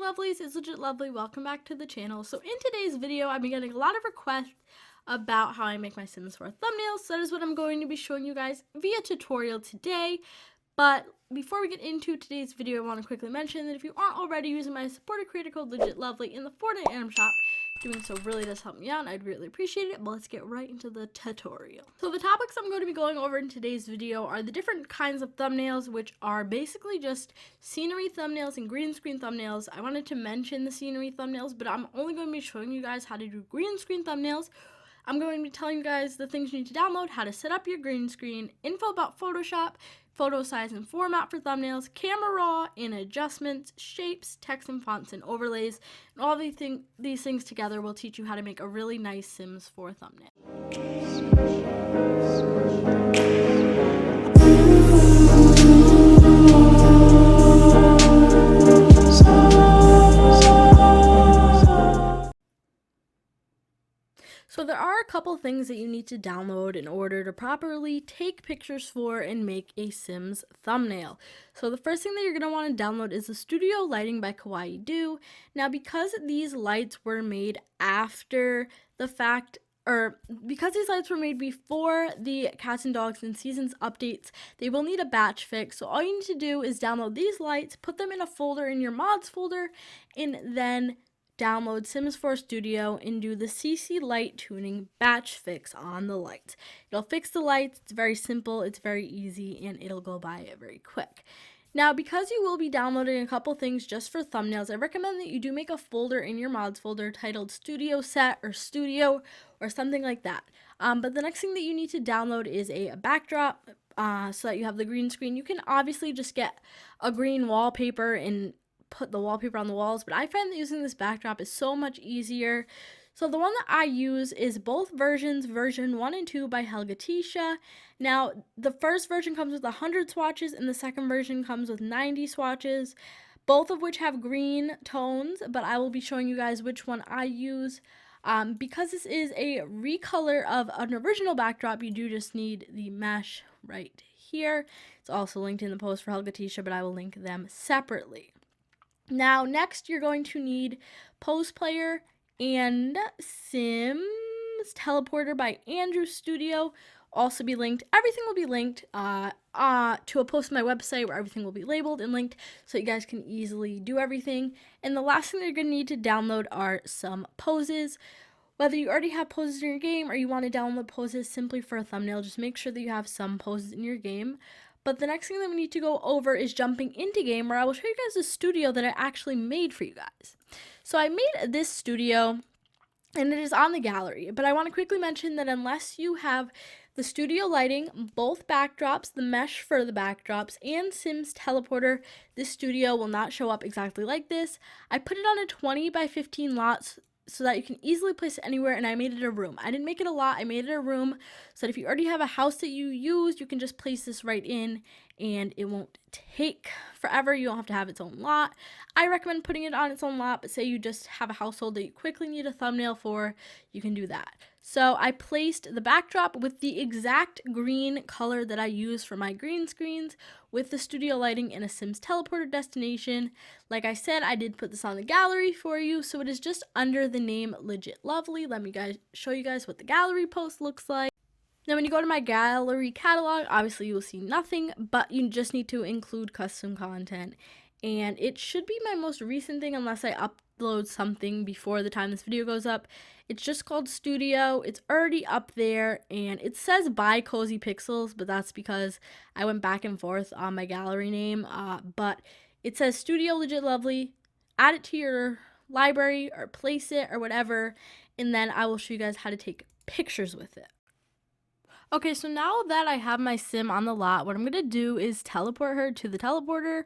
Lovelies, it's LegitLovely. Welcome back to the channel. So in today's video, I've been getting a lot of requests about how I make my Sims 4 thumbnails. So that is what I'm going to be showing you guys via tutorial today. But before we get into today's video, I want to quickly mention that if you aren't already using my supporter creator code LegitLovely in the Fortnite item shop, doing so really does help me out and I'd really appreciate it. But let's get right into the tutorial. So the topics I'm going to be going over in today's video are the different kinds of thumbnails, which are basically just scenery thumbnails and green screen thumbnails. I wanted to mention the scenery thumbnails, but I'm only going to be showing you guys how to do green screen thumbnails. I'm going to be telling you guys the things you need to download, how to set up your green screen, info about Photoshop, photo size and format for thumbnails, camera raw and adjustments, shapes, text and fonts and overlays, and all these things together will teach you how to make a really nice Sims 4 thumbnail. So there are a couple things that you need to download in order to properly take pictures for and make a Sims thumbnail. So the first thing that you're going to want to download is the Studio Lighting by T.O.U. Now because these lights were made after the fact, or because these lights were made before the Cats and Dogs and Seasons updates, they will need a batch fix. So all you need to do is download these lights, put them in a folder in your mods folder, and then download Sims 4 Studio and do the CC light tuning batch fix on the lights. It'll fix the lights. It's very simple, it's very easy, and it'll go by it very quick. Now, because you will be downloading a couple things just for thumbnails, I recommend that you do make a folder in your mods folder titled Studio Set or Studio or something like that. But the next thing that you need to download is a backdrop so that you have the green screen. You can obviously just get a green wallpaper and put the wallpaper on the walls, but I find that using this backdrop is so much easier. So the one that I use is both versions, version 1 and 2 by Helgatisha. Now, the first version comes with 100 swatches and the second version comes with 90 swatches, both of which have green tones, but I will be showing you guys which one I use. Because this is a recolor of an original backdrop, you do just need the mesh right here. It's also linked in the post for Helgatisha, but I will link them separately. Now, next you're going to need Pose Player and Sims Teleporter by Andrew Studio. Also be linked. Everything will be linked to a post on my website where everything will be labeled and linked so you guys can easily do everything. And the last thing you're going to need to download are some poses. Whether you already have poses in your game or you want to download poses simply for a thumbnail, just make sure that you have some poses in your game. But the next thing that we need to go over is jumping into game, where I will show you guys a studio that I actually made for you guys. So I made this studio and it is on the gallery, but I want to quickly mention that unless you have the studio lighting, both backdrops, the mesh for the backdrops, and Sims Teleporter, this studio will not show up exactly like this. I put it on a 20 by 15 lot so that you can easily place it anywhere, and I made it a room. I didn't make it a lot, I made it a room so that if you already have a house that you use, you can just place this right in and it won't take forever. You don't have to have its own lot. I recommend putting it on its own lot, but say you just have a household that you quickly need a thumbnail for, you can do that. So I placed the backdrop with the exact green color that I use for my green screens with the studio lighting in a Sims Teleporter destination. Like I said, I did put this on the gallery for you, so it is just under the name LegitLovely. Let me show you guys what the gallery post looks like. Now when you go to my gallery catalog, obviously you will see nothing, but you just need to include custom content. And it should be my most recent thing unless I upload something before the time this video goes up. It's just called Studio. It's already up there and it says by Cozy Pixels, but that's because I went back and forth on my gallery name. But it says Studio LegitLovely. Add it to your library or place it or whatever, and then I will show you guys how to take pictures with it. Okay, so now that I have my sim on the lot, what I'm going to do is teleport her to the teleporter.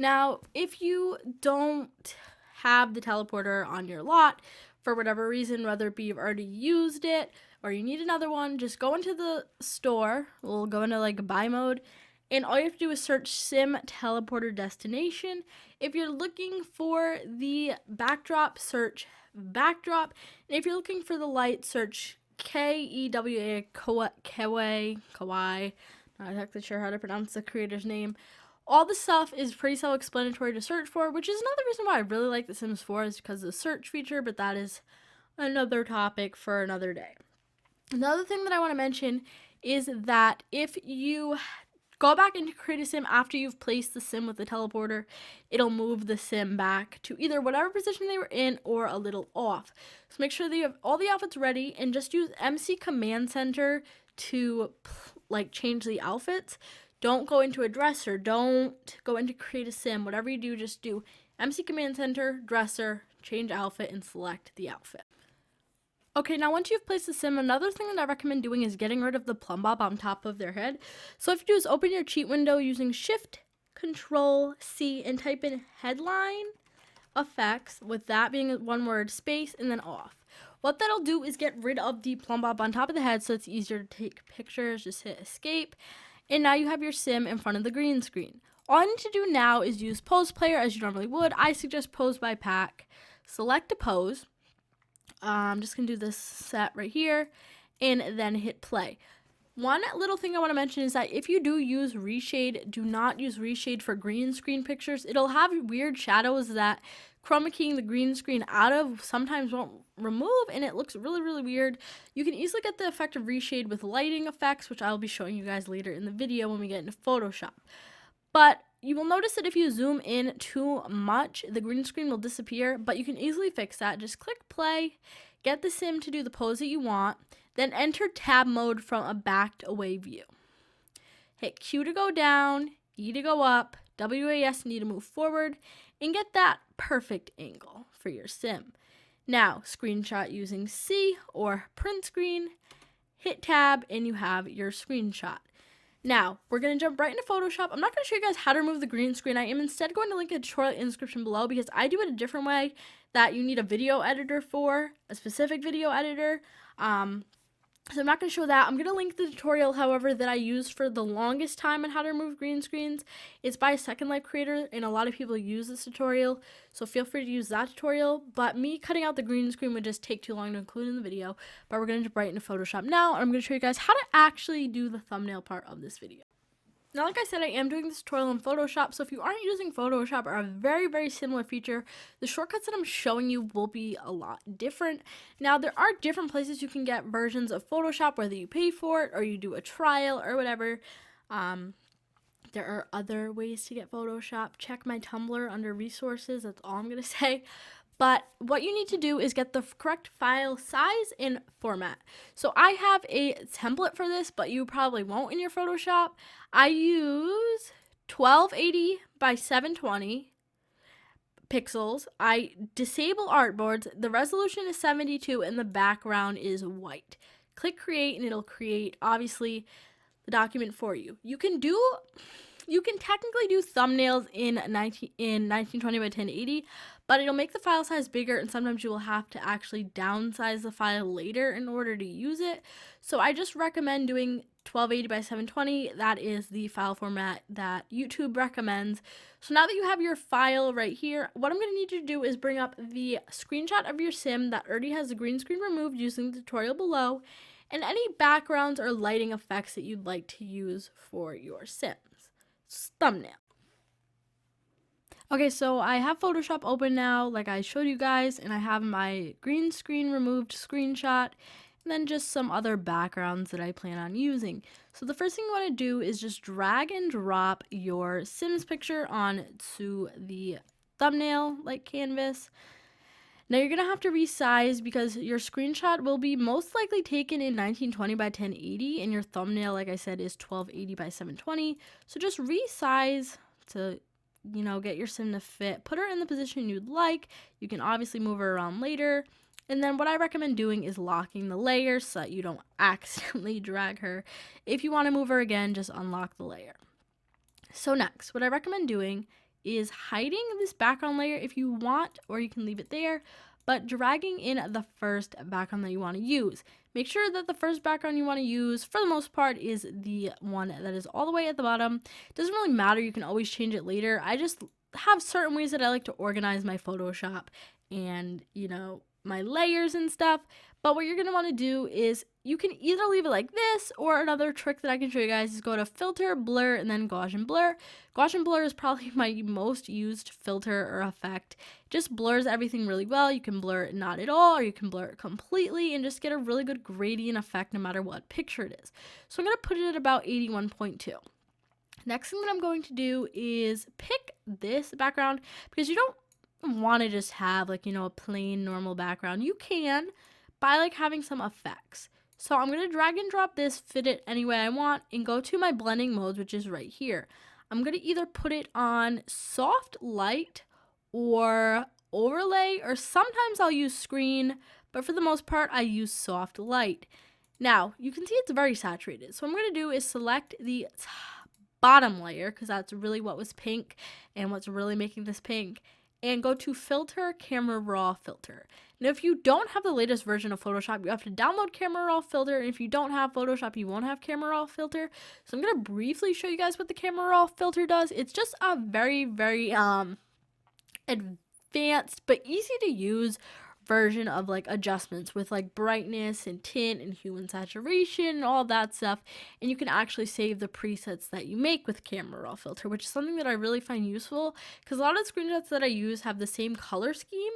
Now, if you don't have the teleporter on your lot, for whatever reason, whether it be you've already used it or you need another one, just go into the store. We'll go into like buy mode, and all you have to do is search Sim Teleporter Destination. If you're looking for the backdrop, search backdrop. And if you're looking for the light, search K-E-W-A, Kawaii. Not exactly sure how to pronounce the creator's name. All the stuff is pretty self-explanatory to search for, which is another reason why I really like The Sims 4 is because of the search feature, but that is another topic for another day. Another thing that I want to mention is that if you go back into create a sim after you've placed the sim with the teleporter, it'll move the sim back to either whatever position they were in or a little off. So make sure that you have all the outfits ready and just use MC Command Center to change the outfits. Don't go into a dresser. Don't go into create a sim. Whatever you do, just do MC Command Center, dresser, change outfit, and select the outfit. Okay, now once you've placed the sim, another thing that I recommend doing is getting rid of the plumb bob on top of their head. So what you do is open your cheat window using Shift, Control, C, and type in headline effects, with that being one word, space, and then off. What that'll do is get rid of the plumb bob on top of the head so it's easier to take pictures. Just hit escape. And now you have your sim in front of the green screen. All I need to do now is use pose player as you normally would. I suggest pose by pack. Select a pose. I'm just going to do this set right here and then hit play. One little thing I want to mention is that if you do use reshade, do not use reshade for green screen pictures. It'll have weird shadows that chroma keying the green screen out of sometimes won't remove, and it looks really, really weird. You can easily get the effect of reshade with lighting effects, which I'll be showing you guys later in the video when we get into Photoshop. But you will notice that if you zoom in too much, the green screen will disappear, but you can easily fix that. Just click play, get the sim to do the pose that you want, then enter tab mode from a backed away view. Hit Q to go down, E to go up, WAS need to move forward, and get that perfect angle for your sim. Now, screenshot using C or print screen, hit tab, and you have your screenshot. Now, we're going to jump right into Photoshop. I'm not going to show you guys how to remove the green screen. I am instead going to link a tutorial in the description below because I do it a different way that you need a video editor for, a specific video editor. So I'm not going to show that. I'm going to link the tutorial, however, that I used for the longest time on how to remove green screens. It's by a Second Life creator, and a lot of people use this tutorial, so feel free to use that tutorial. But me cutting out the green screen would just take too long to include in the video. But we're going to jump right into Photoshop now, and I'm going to show you guys how to actually do the thumbnail part of this video. Now, like I said, I am doing this tutorial in Photoshop, so if you aren't using Photoshop or a very, very similar feature, the shortcuts that I'm showing you will be a lot different. Now, there are different places you can get versions of Photoshop, whether you pay for it or you do a trial or whatever. There are other ways to get Photoshop. Check my Tumblr under resources, that's all I'm going to say. But what you need to do is get the correct file size and format. So I have a template for this, but you probably won't in your Photoshop. I use 1280 by 720 pixels. I disable artboards. The resolution is 72 and the background is white. Click create and it'll create, obviously, the document for you. You can technically do thumbnails in 1920 by 1080, but it'll make the file size bigger, and sometimes you will have to actually downsize the file later in order to use it. So I just recommend doing 1280 by 720. That is the file format that YouTube recommends. So now that you have your file right here, what I'm going to need you to do is bring up the screenshot of your sim that already has the green screen removed using the tutorial below, and any backgrounds or lighting effects that you'd like to use for your sims. Thumbnail. Okay, so I have Photoshop open now, like I showed you guys, and I have my green screen removed screenshot, and then just some other backgrounds that I plan on using. So the first thing you want to do is just drag and drop your Sims picture onto the thumbnail, like canvas. Now you're going to have to resize because your screenshot will be most likely taken in 1920 by 1080, and your thumbnail, like I said, is 1280 by 720. So just resize to, get your sim to fit. Put her in the position you'd like. You can obviously move her around later. And then what I recommend doing is locking the layer so that you don't accidentally drag her. If you want to move her again, just unlock the layer. So next, what I recommend doing is hiding this background layer if you want, or you can leave it there, but dragging in the first background that you want to use. Make sure that the first background you want to use, for the most part, is the one that is all the way at the bottom. It doesn't really matter, you can always change it later. I just have certain ways that I like to organize my Photoshop and, my layers and stuff. But what you're going to want to do is you can either leave it like this, or another trick that I can show you guys is go to filter, blur, and then Gaussian blur. Gaussian blur is probably my most used filter or effect. It just blurs everything really well. You can blur it not at all, or you can blur it completely and just get a really good gradient effect no matter what picture it is. So I'm going to put it at about 81.2. Next thing that I'm going to do is pick this background, because you don't want to just have like, a plain normal background. You can by like having some effects. So I'm going to drag and drop this, fit it any way I want, and go to my blending modes, which is right here. I'm going to either put it on soft light or overlay, or sometimes I'll use screen, but for the most part I use soft light. Now you can see it's very saturated, so what I'm going to do is select the bottom layer, because that's really what was pink and what's really making this pink, and go to filter, camera raw filter. Now if you don't have the latest version of Photoshop, you have to download camera raw filter, and if you don't have Photoshop, you won't have camera raw filter. So I'm going to briefly show you guys what the camera raw filter does. It's just a very advanced but easy to use version of like adjustments with like brightness and tint and hue and saturation and all that stuff, and you can actually save the presets that you make with camera raw filter, which is something that I really find useful, because a lot of the screenshots that I use have the same color scheme,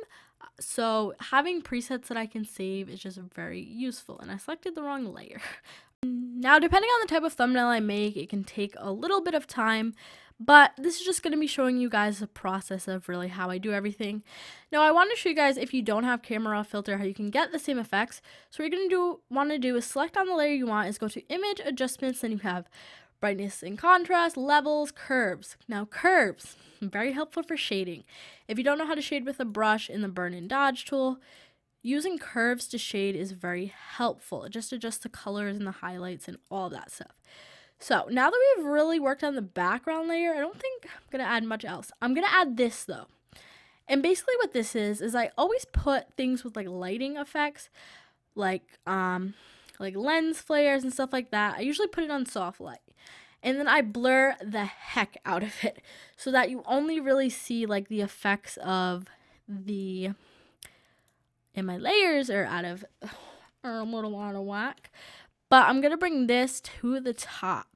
so having presets that I can save is just very useful. And I selected the wrong layer. Now depending on the type of thumbnail I make, it can take a little bit of time, but this is just going to be showing you guys the process of really how I do everything. Now I want to show you guys, if you don't have camera raw filter, how you can get the same effects. So what you're going to want to do is select on the layer you want, is go to image, adjustments, then you have brightness and contrast, levels, curves. Now curves, very helpful for shading. If you don't know how to shade with a brush in the burn and dodge tool, using curves to shade is very helpful. It just adjusts the colors and the highlights and all that stuff. So now that we've really worked on the background layer, I don't think I'm going to add much else. I'm going to add this though. And basically what this is I always put things with like lighting effects, like lens flares and stuff like that. I usually put it on soft light. And then I blur the heck out of it so that you only really see like the effects of and my layers are out of a little out of whack. But I'm going to bring this to the top.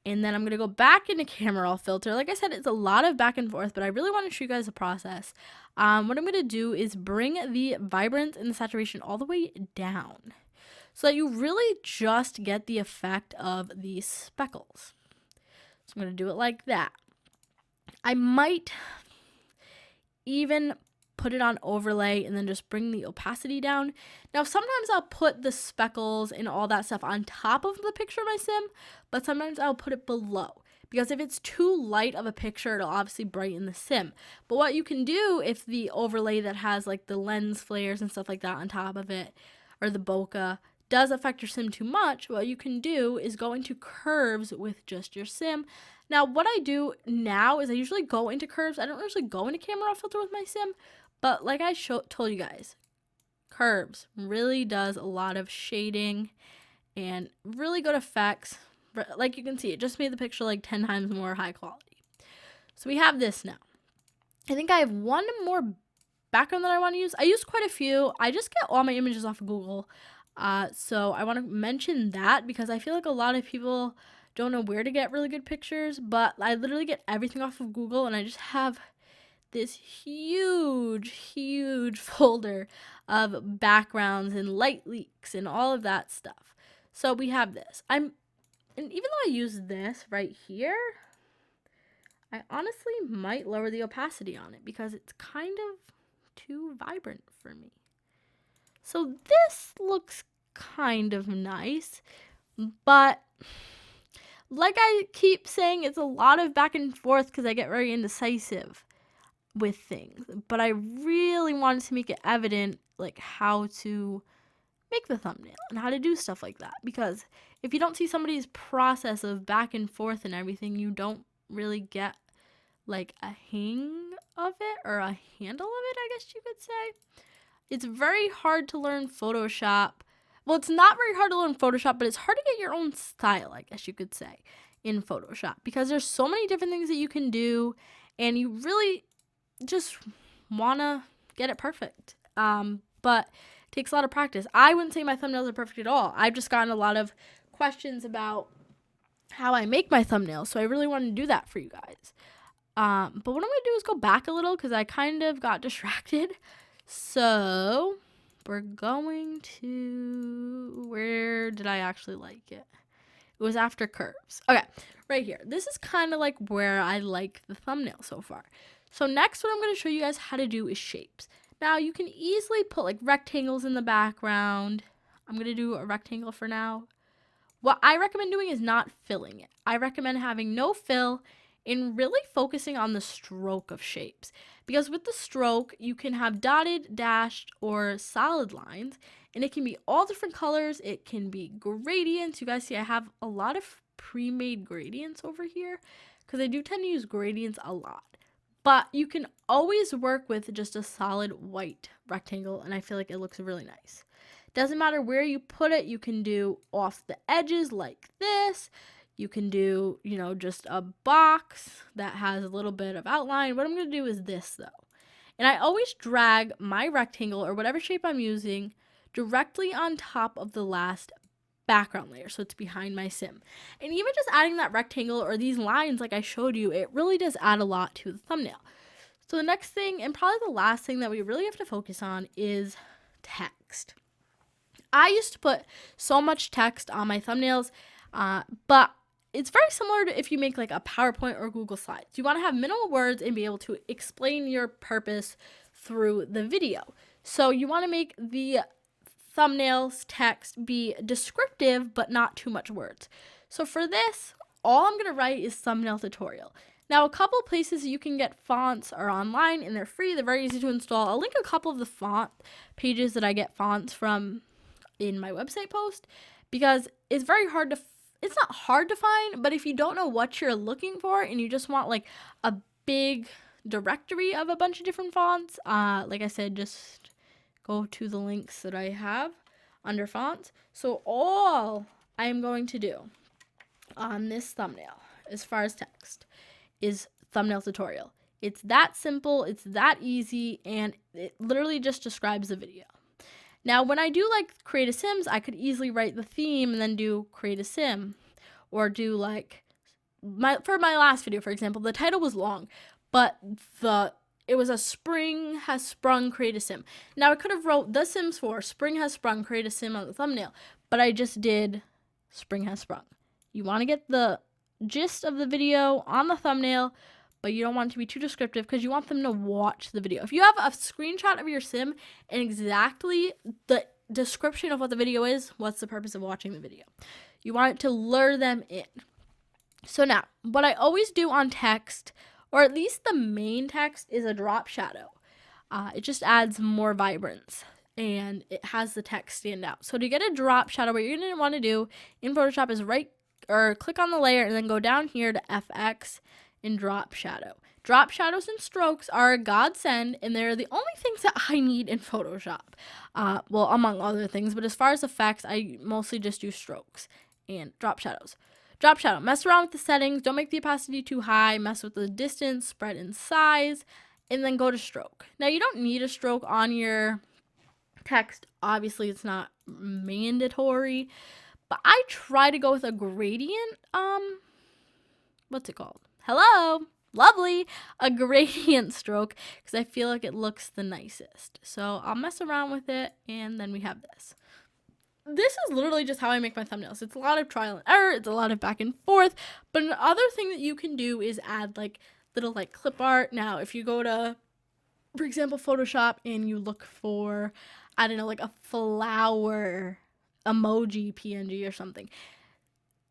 And then I'm going to go back into camera raw filter. Like I said, it's a lot of back and forth, but I really want to show you guys the process. What I'm going to do is bring the vibrance and the saturation all the way down, so that you really just get the effect of these speckles. So I'm going to do it like that. I might even put it on overlay and then just bring the opacity down. Now sometimes I'll put the speckles and all that stuff on top of the picture of my sim, but sometimes I'll put it below, because if it's too light of a picture, it'll obviously brighten the sim. But what you can do, if the overlay that has like the lens flares and stuff like that on top of it, or the bokeh, does affect your sim too much, what you can do is go into curves with just your sim. Now what I do now is I usually go into curves. I don't usually go into camera raw filter with my sim, but like I told you guys, curves really does a lot of shading and really good effects. Like you can see, it just made the picture like 10 times more high quality. So we have this now. I think I have one more background that I want to use. I use quite a few. I just get all my images off of Google. So I want to mention that, because I feel like a lot of people don't know where to get really good pictures, but I literally get everything off of Google, and I just have this huge folder of backgrounds and light leaks and all of that stuff. So we have this. And even though I use this right here, I honestly might lower the opacity on it, because it's kind of too vibrant for me. So this looks kind of nice, but like I keep saying, it's a lot of back and forth because I get very indecisive with things. But I really wanted to make it evident like how to make the thumbnail and how to do stuff like that, because if you don't see somebody's process of back and forth and everything, you don't really get like a hang of it, or a handle of it, I guess you could say. It's very hard to learn Photoshop. Well, it's not very hard to learn Photoshop, but it's hard to get your own style, I guess you could say, in Photoshop, because there's so many different things that you can do, and you really just want to get it perfect. But but it takes a lot of practice. I wouldn't say my thumbnails are perfect at all. I've just gotten a lot of questions about how I make my thumbnails, so I really wanted to do that for you guys. But what I'm going to do is go back a little because I kind of got distracted. So we're going to, where did I actually like it? It was after curves. Okay, right here. This is kind of like where I like the thumbnail so far. So next, what I'm going to show you guys how to do is shapes. Now, you can easily put like rectangles in the background. I'm going to do a rectangle for now. What I recommend doing is not filling it. I recommend having no fill and really focusing on the stroke of shapes. Because with the stroke, you can have dotted, dashed, or solid lines, and it can be all different colors. It can be gradients. You guys see I have a lot of pre-made gradients over here because I do tend to use gradients a lot. But you can always work with just a solid white rectangle, and I feel like it looks really nice. Doesn't matter where you put it. You can do off the edges like this. You can do, just a box that has a little bit of outline. What I'm going to do is this, though. And I always drag my rectangle or whatever shape I'm using directly on top of the last background layer, so it's behind my sim. And even just adding that rectangle or these lines like I showed you, it really does add a lot to the thumbnail. So the next thing, and probably the last thing that we really have to focus on, is text. I used to put so much text on my thumbnails, but it's very similar to if you make like a PowerPoint or Google Slides. You want to have minimal words and be able to explain your purpose through the video. So you want to make the thumbnails text be descriptive but not too much words. So for this, all I'm going to write is thumbnail tutorial. Now, a couple places you can get fonts are online and they're free. They're very easy to install. I'll link a couple of the font pages that I get fonts from in my website post because it's very hard to it's not hard to find, but if you don't know what you're looking for and you just want like a big directory of a bunch of different fonts, like I said, just go to the links that I have under fonts. So all I am going to do on this thumbnail as far as text is thumbnail tutorial. It's that simple, it's that easy, and it literally just describes the video. Now, when I do like create a Sims, I could easily write the theme and then do create a Sim, or do like for my last video, for example, the title was long, but it was a spring has sprung, create a Sim. Now I could have wrote The Sims 4, spring has sprung, create a Sim on the thumbnail, but I just did spring has sprung. You want to get the gist of the video on the thumbnail, but you don't want it to be too descriptive because you want them to watch the video. If you have a screenshot of your sim and exactly the description of what the video is, what's the purpose of watching the video? You want it to lure them in. So now, what I always do on text, or at least the main text, is a drop shadow. It just adds more vibrance and it has the text stand out. So to get a drop shadow, what you're going to want to do in Photoshop is click on the layer and then go down here to FX and drop shadow. Drop shadows and strokes are a godsend, and they're the only things that I need in Photoshop. Well, among other things, but as far as effects, I mostly just do strokes and drop shadows. Drop shadow, mess around with the settings, don't make the opacity too high, mess with the distance, spread and size, and then go to stroke. Now, you don't need a stroke on your text. Obviously, it's not mandatory, but I try to go with a gradient, what's it called? Hello, lovely, a gradient stroke, because I feel like it looks the nicest. So I'll mess around with it, and then we have this. This is literally just how I make my thumbnails. It's a lot of trial and error, it's a lot of back and forth, but another thing that you can do is add like little like clip art. Now, if you go to, for example, Photoshop and you look for, I don't know, like a flower emoji PNG or something,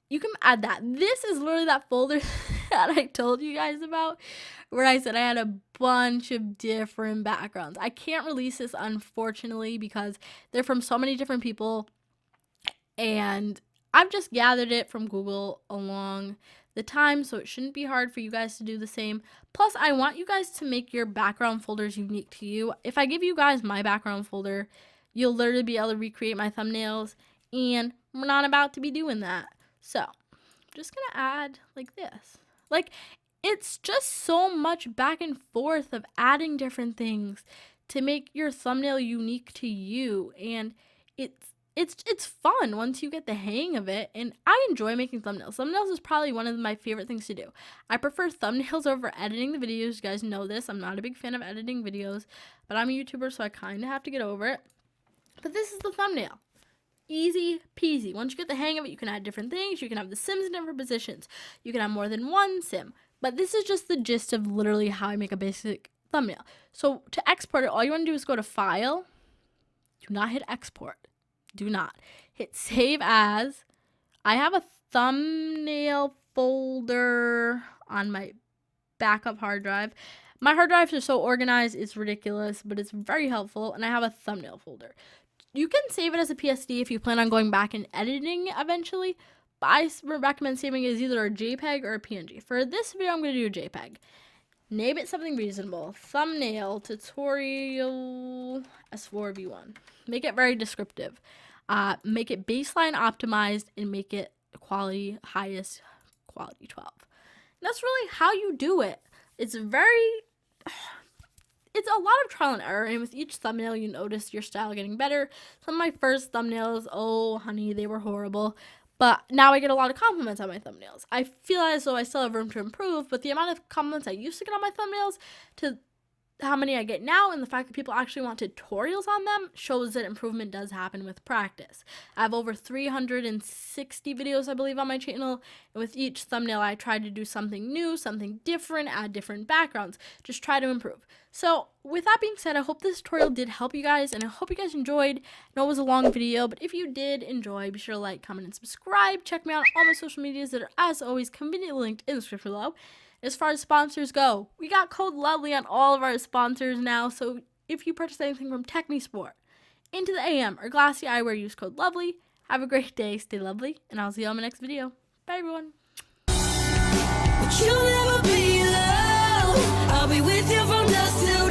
you can add that. This is literally that folder that I told you guys about where I said I had a bunch of different backgrounds. I can't release this, unfortunately, because they're from so many different people, and I've just gathered it from Google along the time, so it shouldn't be hard for you guys to do the same. Plus, I want you guys to make your background folders unique to you. If I give you guys my background folder, you'll literally be able to recreate my thumbnails, and we're not about to be doing that. So, I'm just going to add like this. Like, it's just so much back and forth of adding different things to make your thumbnail unique to you, and it's fun once you get the hang of it, and I enjoy making thumbnails. Thumbnails is probably one of my favorite things to do. I prefer thumbnails over editing the videos. You guys know this. I'm not a big fan of editing videos, but I'm a YouTuber, so I kind of have to get over it. But this is the thumbnail. Easy peasy. Once you get the hang of it, you can add different things. You can have the sims in different positions. You can have more than one sim. But this is just the gist of literally how I make a basic thumbnail. So to export it, all you want to do is go to File. Do not hit Export. Do not. Hit Save As. I have a thumbnail folder on my backup hard drive. My hard drives are so organized, it's ridiculous, but it's very helpful, and I have a thumbnail folder. You can save it as a PSD if you plan on going back and editing eventually, but I recommend saving it as either a JPEG or a PNG. For this video, I'm going to do a JPEG. Name it something reasonable. Thumbnail tutorial S4V1. Make it very descriptive. Make it baseline optimized and make it quality, highest quality 12. And that's really how you do it. It's a lot of trial and error, and with each thumbnail you notice your style getting better. Some of my first thumbnails, oh honey, they were horrible, but now I get a lot of compliments on my thumbnails. I feel as though I still have room to improve, but the amount of compliments I used to get on my thumbnails to how many I get now, and the fact that people actually want tutorials on them, shows that improvement does happen with practice. I have over 360 videos, I believe, on my channel, and with each thumbnail I try to do something new, something different, add different backgrounds, just try to improve. So with that being said, I hope this tutorial did help you guys, and I hope you guys enjoyed. I know it was a long video, but if you did enjoy, be sure to like, comment, and subscribe. Check me out on all my social medias that are, as always, conveniently linked in the description below. As far as sponsors go, we got code LOVELY on all of our sponsors now, so if you purchase anything from Technisport, Into the AM, or Glassy Eyewear, use code LOVELY. Have a great day, stay lovely, and I'll see you on my next video. Bye, everyone. But you'll never be alone. I'll be with you from dusk till